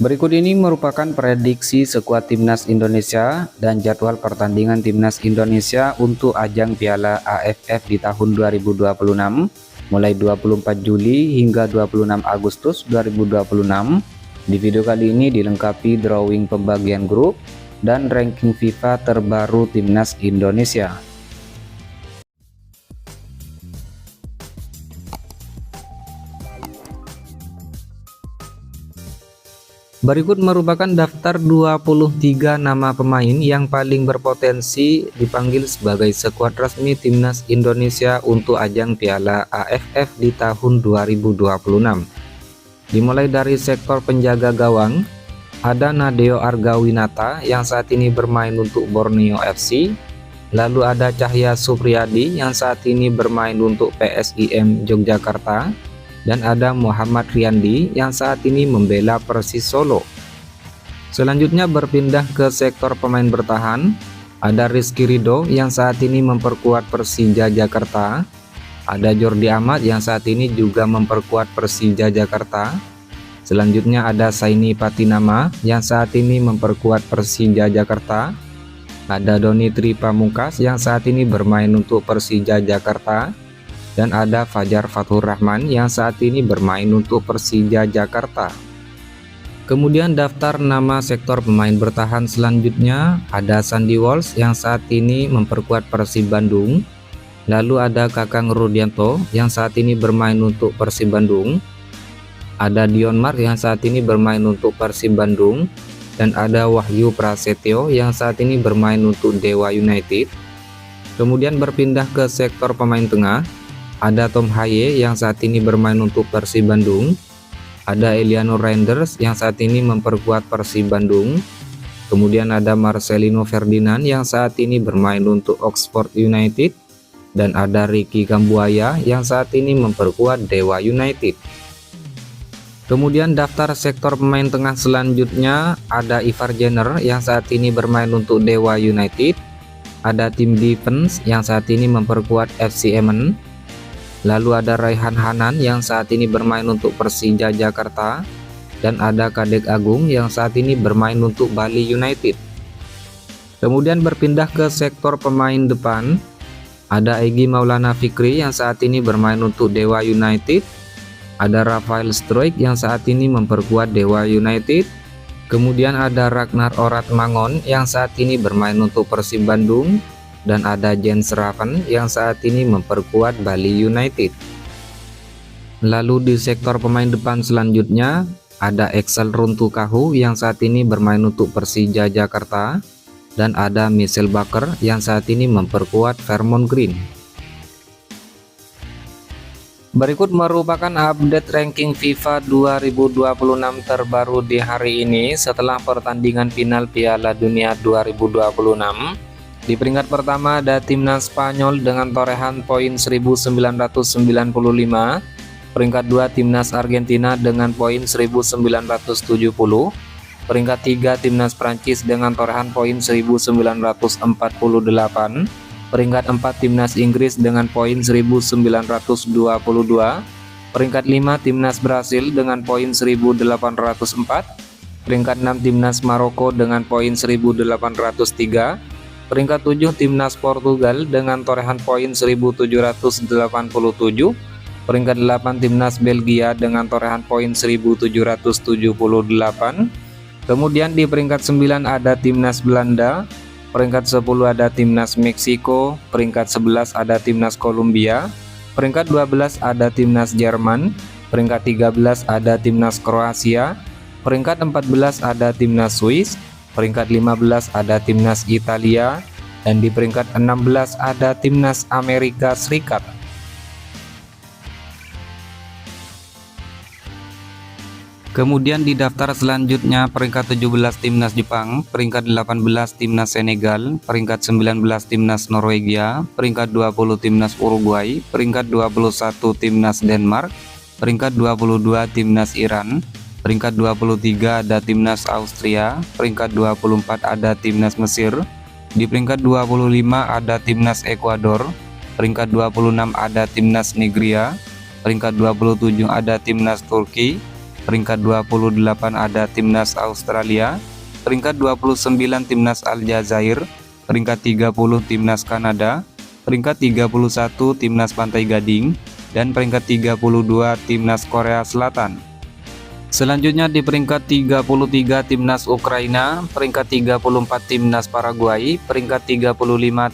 Berikut ini merupakan prediksi skuad timnas Indonesia dan jadwal pertandingan timnas Indonesia untuk ajang Piala AFF di tahun 2026 mulai 24 Juli hingga 26 Agustus 2026. Di video kali ini dilengkapi drawing pembagian grup dan ranking FIFA terbaru timnas Indonesia. Berikut merupakan daftar 23 nama pemain yang paling berpotensi dipanggil sebagai skuad resmi timnas Indonesia untuk ajang Piala AFF di tahun 2026. Dimulai dari sektor penjaga gawang, ada Nadeo Argawinata yang saat ini bermain untuk Borneo FC. Lalu ada Cahya Supriyadi yang saat ini bermain untuk PSIM Yogyakarta. Dan ada Muhammad Riyandi yang saat ini membela Persis Solo. Selanjutnya berpindah ke sektor pemain bertahan, ada Rizky Ridho yang saat ini memperkuat Persija Jakarta, ada Jordi Amat yang saat ini juga memperkuat Persija Jakarta. Selanjutnya ada Saini Patinama yang saat ini memperkuat Persija Jakarta, ada Donitri Pamungkas yang saat ini bermain untuk Persija Jakarta, dan ada Fajar Fathur Rahman yang saat ini bermain untuk Persija Jakarta. Kemudian daftar nama sektor pemain bertahan selanjutnya ada Sandy Walsh yang saat ini memperkuat Persib Bandung. Lalu ada Kakang Rudianto yang saat ini bermain untuk Persib Bandung. Ada Dion Mark yang saat ini bermain untuk Persib Bandung. Dan ada Wahyu Prasetyo yang saat ini bermain untuk Dewa United. Kemudian berpindah ke sektor pemain tengah. Ada Tom Haye yang saat ini bermain untuk Persib Bandung. Ada Eliano Reinders yang saat ini memperkuat Persib Bandung. Kemudian ada Marcelino Ferdinand yang saat ini bermain untuk Oxford United. Dan ada Ricky Kambuaya yang saat ini memperkuat Dewa United. Kemudian daftar sektor pemain tengah selanjutnya ada Ivar Jenner yang saat ini bermain untuk Dewa United. Ada Tim Defense yang saat ini memperkuat FC Emmen. Lalu ada Raihan Hanan yang saat ini bermain untuk Persija Jakarta. Dan ada Kadek Agung yang saat ini bermain untuk Bali United. Kemudian berpindah ke sektor pemain depan. Ada Egy Maulana Fikri yang saat ini bermain untuk Dewa United. Ada Rafael Struijk yang saat ini memperkuat Dewa United. Kemudian ada Ragnar Oratmangun yang saat ini bermain untuk Persib Bandung. Dan ada Jens Raven yang saat ini memperkuat Bali United. Lalu di sektor pemain depan selanjutnya ada Axel Runtukahu yang saat ini bermain untuk Persija Jakarta. Dan ada Michel Bakker yang saat ini memperkuat Vermont Green. Berikut merupakan update ranking FIFA 2026 terbaru di hari ini setelah pertandingan final Piala Dunia 2026. Di peringkat pertama ada timnas Spanyol dengan torehan poin 1995. Peringkat 2 timnas Argentina dengan poin 1970. Peringkat 3 timnas Prancis dengan torehan poin 1948. Peringkat 4 timnas Inggris dengan poin 1922. Peringkat 5 timnas Brasil dengan poin 1804. Peringkat 6 timnas Maroko dengan poin 1803. Peringkat 7 timnas Portugal dengan torehan poin 1787. Peringkat 8 timnas Belgia dengan torehan poin 1778. Kemudian di peringkat 9 ada timnas Belanda. Peringkat 10 ada timnas Meksiko. Peringkat 11 ada timnas Kolombia. Peringkat 12 ada timnas Jerman. Peringkat 13 ada timnas Kroasia. Peringkat 14 ada timnas Swiss. Peringkat 15 ada timnas Italia. Dan di peringkat 16 ada timnas Amerika Serikat. Kemudian di daftar selanjutnya peringkat 17 timnas Jepang, peringkat 18 timnas Senegal, peringkat 19 timnas Norwegia, peringkat 20 timnas Uruguay, peringkat 21 timnas Denmark, peringkat 22 timnas Iran, peringkat 23 ada timnas Austria, peringkat 24 ada timnas Mesir, di peringkat 25 ada timnas Ekuador, peringkat 26 ada timnas Nigeria, peringkat 27 ada timnas Turki, Peringkat 28 ada timnas Australia. Peringkat 29 timnas Aljazair. Peringkat 30 timnas Kanada. Peringkat 31 timnas Pantai Gading. Dan peringkat 32 timnas Korea Selatan. Selanjutnya di peringkat 33 timnas Ukraina, peringkat 34 timnas Paraguay, peringkat 35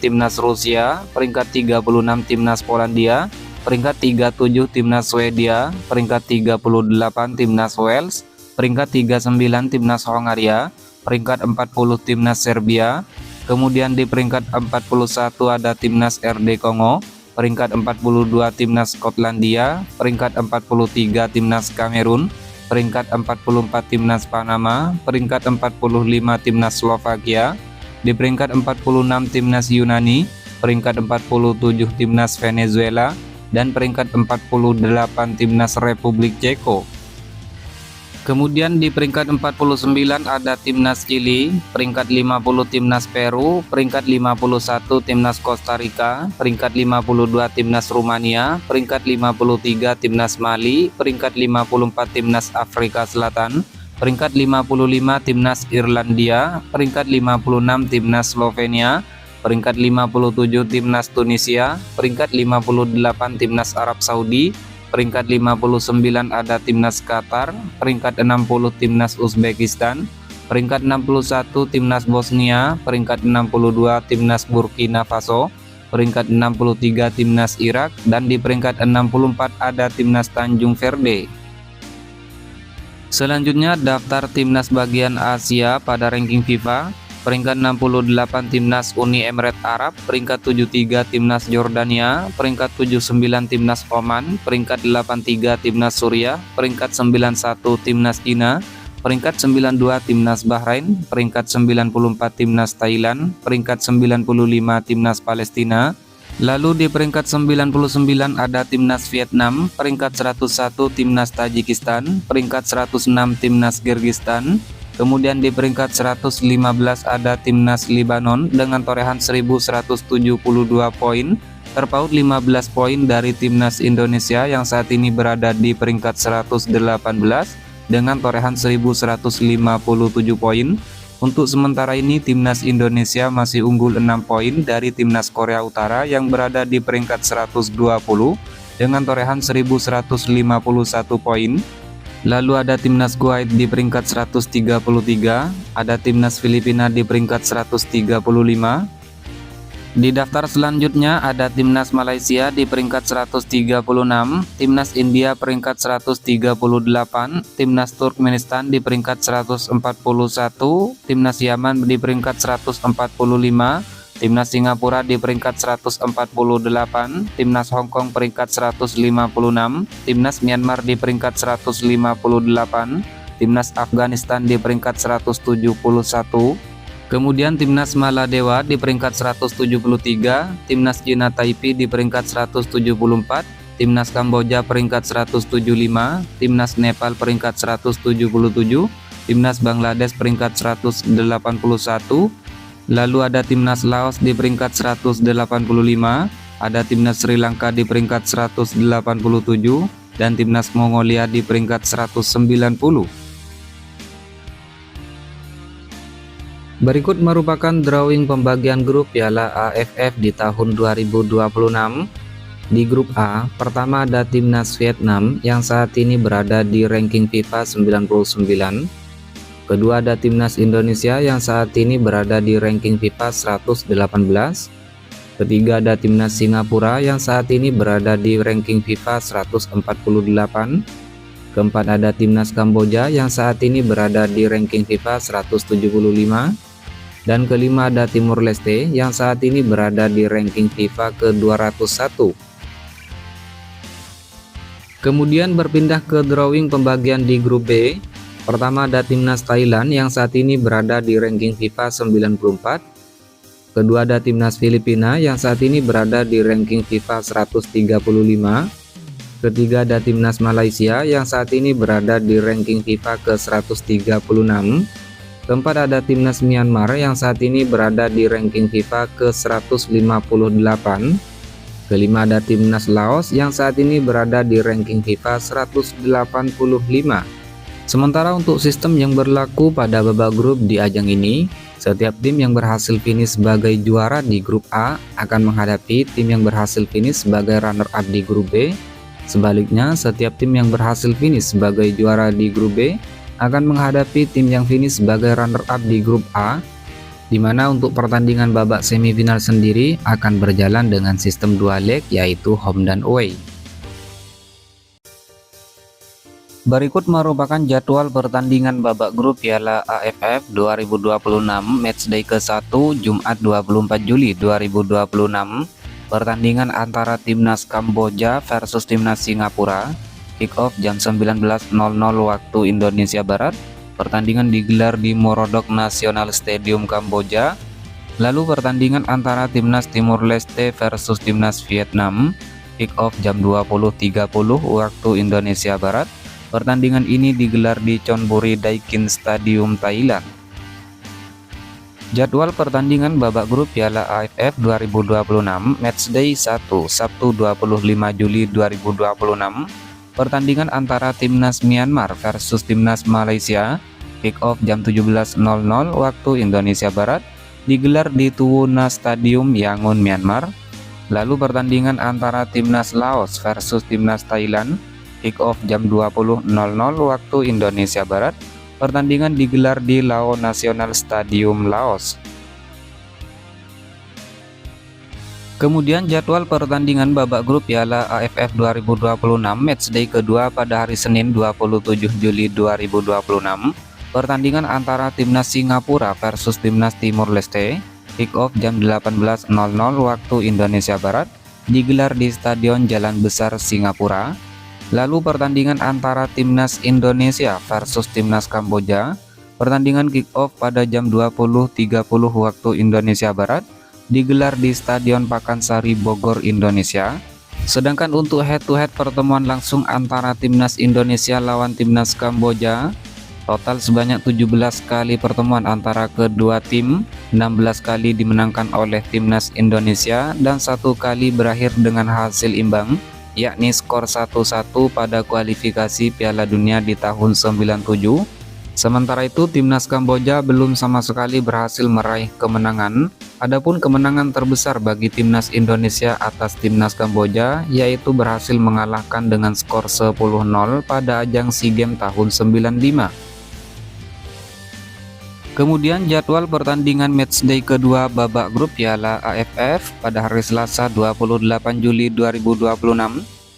timnas Rusia, peringkat 36 timnas Polandia, peringkat 37 timnas Swedia, peringkat 38 timnas Wales, peringkat 39 timnas Hongaria, peringkat 40 timnas Serbia. Kemudian di peringkat 41 ada timnas RD Kongo, peringkat 42 timnas Skotlandia, peringkat 43 timnas Kamerun, peringkat 44 timnas Panama, peringkat 45 timnas Slovakia, di peringkat 46 timnas Yunani, peringkat 47 timnas Venezuela, dan peringkat 48 timnas Republik Ceko. Kemudian di peringkat 49 ada timnas Chili, peringkat 50 timnas Peru, peringkat 51 timnas Costa Rica, peringkat 52 timnas Rumania, peringkat 53 timnas Mali, peringkat 54 timnas Afrika Selatan, peringkat 55 timnas Irlandia, peringkat 56 timnas Slovenia, peringkat 57 timnas Tunisia, peringkat 58 timnas Arab Saudi, peringkat 59 ada timnas Qatar, peringkat 60 timnas Uzbekistan, peringkat 61 timnas Bosnia, peringkat 62 timnas Burkina Faso, peringkat 63 timnas Irak, dan di peringkat 64 ada timnas Tanjung Verde. Selanjutnya daftar timnas bagian Asia pada ranking FIFA. Peringkat 68 timnas Uni Emirat Arab, peringkat 73 timnas Jordania, peringkat 79 timnas Oman, peringkat 83 timnas Suriah, peringkat 91 timnas Cina, peringkat 92 timnas Bahrain, peringkat 94 timnas Thailand, peringkat 95 timnas Palestina. Lalu di peringkat 99 ada timnas Vietnam, peringkat 101 timnas Tajikistan, peringkat 106 timnas Kyrgyzstan. Kemudian di peringkat 115 ada timnas Libanon dengan torehan 1172 poin, terpaut 15 poin dari timnas Indonesia yang saat ini berada di peringkat 118 dengan torehan 1157 poin. Untuk sementara ini timnas Indonesia masih unggul 6 poin dari timnas Korea Utara yang berada di peringkat 120 dengan torehan 1151 poin. Lalu ada timnas Kuwait di peringkat 133, ada timnas Filipina di peringkat 135. Di daftar selanjutnya ada timnas Malaysia di peringkat 136, timnas India peringkat 138, timnas Turkmenistan di peringkat 141, timnas Yaman di peringkat 145, timnas Singapura di peringkat 148, timnas Hong Kong peringkat 156, timnas Myanmar di peringkat 158, timnas Afghanistan di peringkat 171, kemudian timnas Maladewa di peringkat 173, timnas China Taipei di peringkat 174, timnas Kamboja peringkat 175, timnas Nepal peringkat 177, timnas Bangladesh peringkat 181, lalu ada timnas Laos di peringkat 185, ada timnas Sri Lanka di peringkat 187, dan timnas Mongolia di peringkat 190. Berikut merupakan drawing pembagian grup Piala AFF di tahun 2026. Di grup A, pertama ada timnas Vietnam yang saat ini berada di ranking FIFA 99. Kedua ada timnas Indonesia yang saat ini berada di ranking FIFA 118. Ketiga ada timnas Singapura yang saat ini berada di ranking FIFA 148. Keempat ada timnas Kamboja yang saat ini berada di ranking FIFA 175. Dan kelima ada Timur Leste yang saat ini berada di ranking FIFA ke-201. Kemudian berpindah ke drawing pembagian di grup B. Pertama ada timnas Thailand yang saat ini berada di ranking FIFA 94. Kedua ada timnas Filipina yang saat ini berada di ranking FIFA 135. Ketiga ada timnas Malaysia yang saat ini berada di ranking FIFA ke-136. Keempat ada timnas Myanmar yang saat ini berada di ranking FIFA ke-158. Kelima ada timnas Laos yang saat ini berada di ranking FIFA 185. Sementara untuk sistem yang berlaku pada babak grup di ajang ini, setiap tim yang berhasil finish sebagai juara di grup A akan menghadapi tim yang berhasil finish sebagai runner-up di grup B. Sebaliknya, setiap tim yang berhasil finish sebagai juara di grup B akan menghadapi tim yang finish sebagai runner-up di grup A, di mana untuk pertandingan babak semifinal sendiri akan berjalan dengan sistem 2 leg, yaitu home dan away. Berikut merupakan jadwal pertandingan babak grup Piala AFF 2026 matchday ke-1 Jumat 24 Juli 2026. Pertandingan antara timnas Kamboja versus timnas Singapura. Kick off jam 19.00 waktu Indonesia Barat. Pertandingan digelar di Morodok National Stadium Kamboja. Lalu pertandingan antara timnas Timur Leste versus timnas Vietnam. Kick off jam 20.30 waktu Indonesia Barat. Pertandingan ini digelar di Chonburi Daikin Stadium, Thailand. Jadwal pertandingan babak grup Piala AFF 2026 Matchday 1 Sabtu 25 Juli 2026. Pertandingan antara timnas Myanmar versus timnas Malaysia. Kick off jam 17.00 waktu Indonesia Barat, digelar di Tuwuna Stadium, Yangon, Myanmar. Lalu pertandingan antara timnas Laos versus timnas Thailand. Kick off jam 20.00 waktu Indonesia Barat. Pertandingan digelar di Lao National Stadium, Laos. Kemudian jadwal pertandingan babak grup Piala AFF 2026 matchday kedua pada hari Senin 27 Juli 2026. Pertandingan antara timnas Singapura versus timnas Timur Leste. Kick off jam 18.00 waktu Indonesia Barat, digelar di Stadion Jalan Besar, Singapura. Lalu pertandingan antara timnas Indonesia versus timnas Kamboja. Pertandingan kick off pada jam 20.30 waktu Indonesia Barat, digelar di Stadion Pakansari, Bogor, Indonesia. Sedangkan untuk head-to-head pertemuan langsung antara timnas Indonesia lawan timnas Kamboja, total sebanyak 17 kali pertemuan antara kedua tim, 16 kali dimenangkan oleh timnas Indonesia dan 1 kali berakhir dengan hasil imbang, yakni skor 1-1 pada kualifikasi Piala Dunia di tahun 97. Sementara itu timnas Kamboja belum sama sekali berhasil meraih kemenangan. Adapun kemenangan terbesar bagi timnas Indonesia atas timnas Kamboja yaitu berhasil mengalahkan dengan skor 10-0 pada ajang SEA Games tahun 95. Kemudian jadwal pertandingan matchday kedua babak grup Piala AFF pada hari Selasa 28 Juli 2026.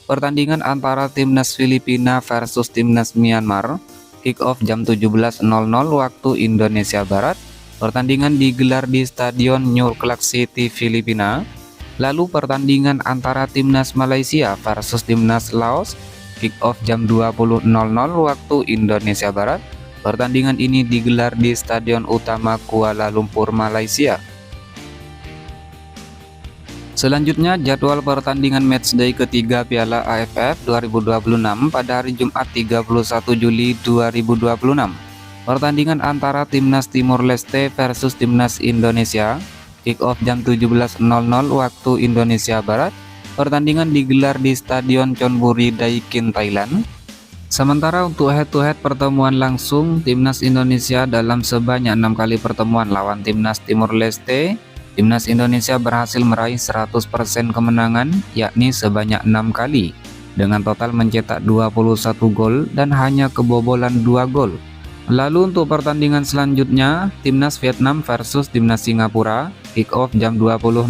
Pertandingan antara timnas Filipina versus timnas Myanmar. Kick off jam 17.00 waktu Indonesia Barat. Pertandingan digelar di Stadion New Clark City, Filipina. Lalu pertandingan antara timnas Malaysia versus timnas Laos. Kick off jam 20.00 waktu Indonesia Barat. Pertandingan ini digelar di Stadion Utama Kuala Lumpur, Malaysia. Selanjutnya jadwal pertandingan matchday ketiga Piala AFF 2026 pada hari Jumat 31 Juli 2026. Pertandingan antara timnas Timur Leste versus timnas Indonesia. Kick off jam 17.00 waktu Indonesia Barat. Pertandingan digelar di Stadion Chonburi Daikin, Thailand. Sementara untuk head-to-head pertemuan langsung, timnas Indonesia dalam sebanyak 6 kali pertemuan lawan timnas Timur Leste, timnas Indonesia berhasil meraih 100% kemenangan, yakni sebanyak 6 kali, dengan total mencetak 21 gol dan hanya kebobolan 2 gol. Lalu untuk pertandingan selanjutnya, timnas Vietnam versus timnas Singapura, kick off jam 20.00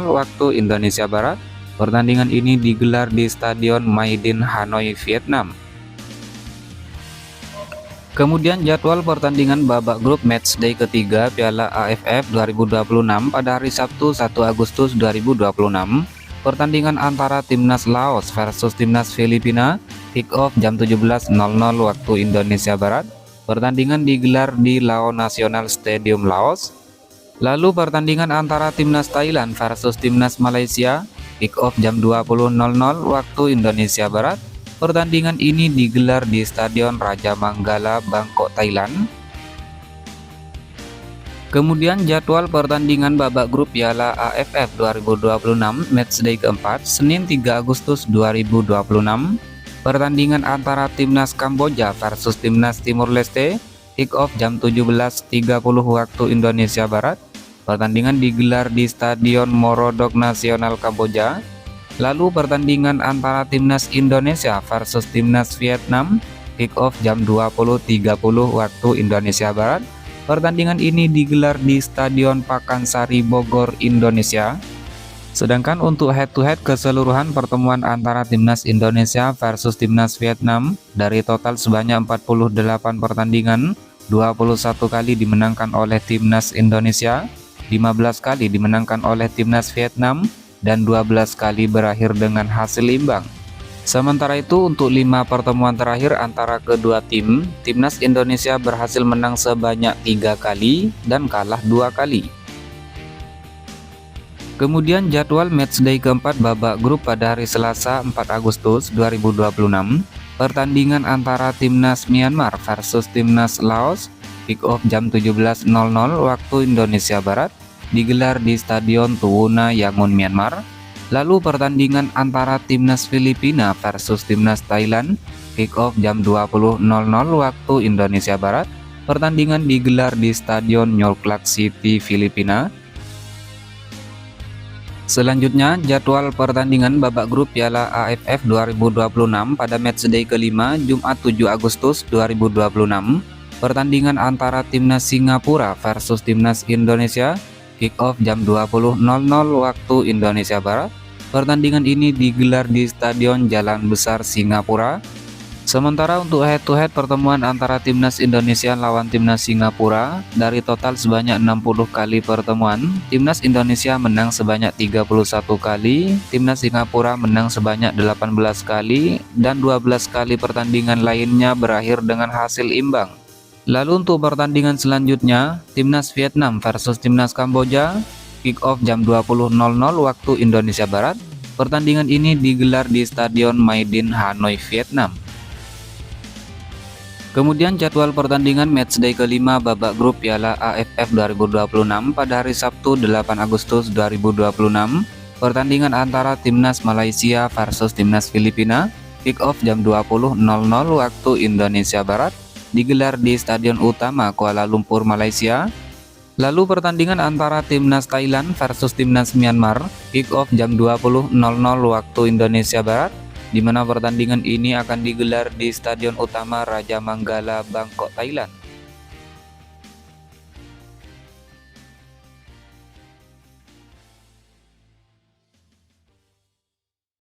waktu Indonesia Barat. Pertandingan ini digelar di Stadion My Dinh, Hanoi, Vietnam. Kemudian jadwal pertandingan babak grup matchday ketiga Piala AFF 2026 pada hari Sabtu 1 Agustus 2026. Pertandingan antara timnas Laos versus timnas Filipina, kick off jam 17.00 waktu Indonesia Barat. Pertandingan digelar di Lao National Stadium, Laos. Lalu pertandingan antara timnas Thailand versus timnas Malaysia, kick off jam 20.00 waktu Indonesia Barat. Pertandingan ini digelar di Stadion Raja Manggala, Bangkok, Thailand. Kemudian jadwal pertandingan babak grup Piala AFF 2026 matchday keempat Senin 3 Agustus 2026. Pertandingan antara timnas Kamboja versus timnas Timur Leste, kick off jam 17.30 waktu Indonesia Barat. Pertandingan digelar di Stadion Morodok Nasional Kamboja. Lalu pertandingan antara timnas Indonesia versus timnas Vietnam, kick off jam 20.30 waktu Indonesia Barat. Pertandingan ini digelar di Stadion Pakansari Bogor, Indonesia. Sedangkan untuk head-to-head keseluruhan pertemuan antara timnas Indonesia versus timnas Vietnam, dari total sebanyak 48 pertandingan, 21 kali dimenangkan oleh timnas Indonesia, 15 kali dimenangkan oleh timnas Vietnam, dan 12 kali berakhir dengan hasil imbang. Sementara itu untuk 5 pertemuan terakhir antara kedua tim, timnas Indonesia berhasil menang sebanyak 3 kali dan kalah 2 kali. Kemudian jadwal matchday keempat babak grup pada hari Selasa 4 Agustus 2026, pertandingan antara timnas Myanmar versus timnas Laos, kick off jam 17.00 waktu Indonesia Barat, digelar di Stadion Tuwuna Yangon, Myanmar. Lalu pertandingan antara timnas Filipina versus timnas Thailand, kick off jam 20.00 waktu Indonesia Barat. Pertandingan digelar di Stadion New Clark City, Filipina. Selanjutnya, jadwal pertandingan babak grup Piala AFF 2026 pada matchday kelima Jumat 7 Agustus 2026. Pertandingan antara timnas Singapura versus timnas Indonesia, kick off jam 20.00 waktu Indonesia Barat. Pertandingan ini digelar di Stadion Jalan Besar, Singapura. Sementara untuk head-to-head pertemuan antara timnas Indonesia lawan timnas Singapura, dari total sebanyak 60 kali pertemuan, timnas Indonesia menang sebanyak 31 kali, timnas Singapura menang sebanyak 18 kali, dan 12 kali pertandingan lainnya berakhir dengan hasil imbang. Lalu untuk pertandingan selanjutnya, timnas Vietnam versus timnas Kamboja, kick off jam 20.00 waktu Indonesia Barat. Pertandingan ini digelar di Stadion My Dinh, Hanoi, Vietnam. Kemudian jadwal pertandingan matchday kelima babak grup Piala AFF 2026 pada hari Sabtu 8 Agustus 2026, pertandingan antara timnas Malaysia versus timnas Filipina, kick off jam 20.00 waktu Indonesia Barat, digelar di Stadion Utama Kuala Lumpur, Malaysia. Lalu pertandingan antara timnas Thailand versus timnas Myanmar, kick off jam 20.00 waktu Indonesia Barat, di mana pertandingan ini akan digelar di Stadion Utama Raja Manggala, Bangkok, Thailand.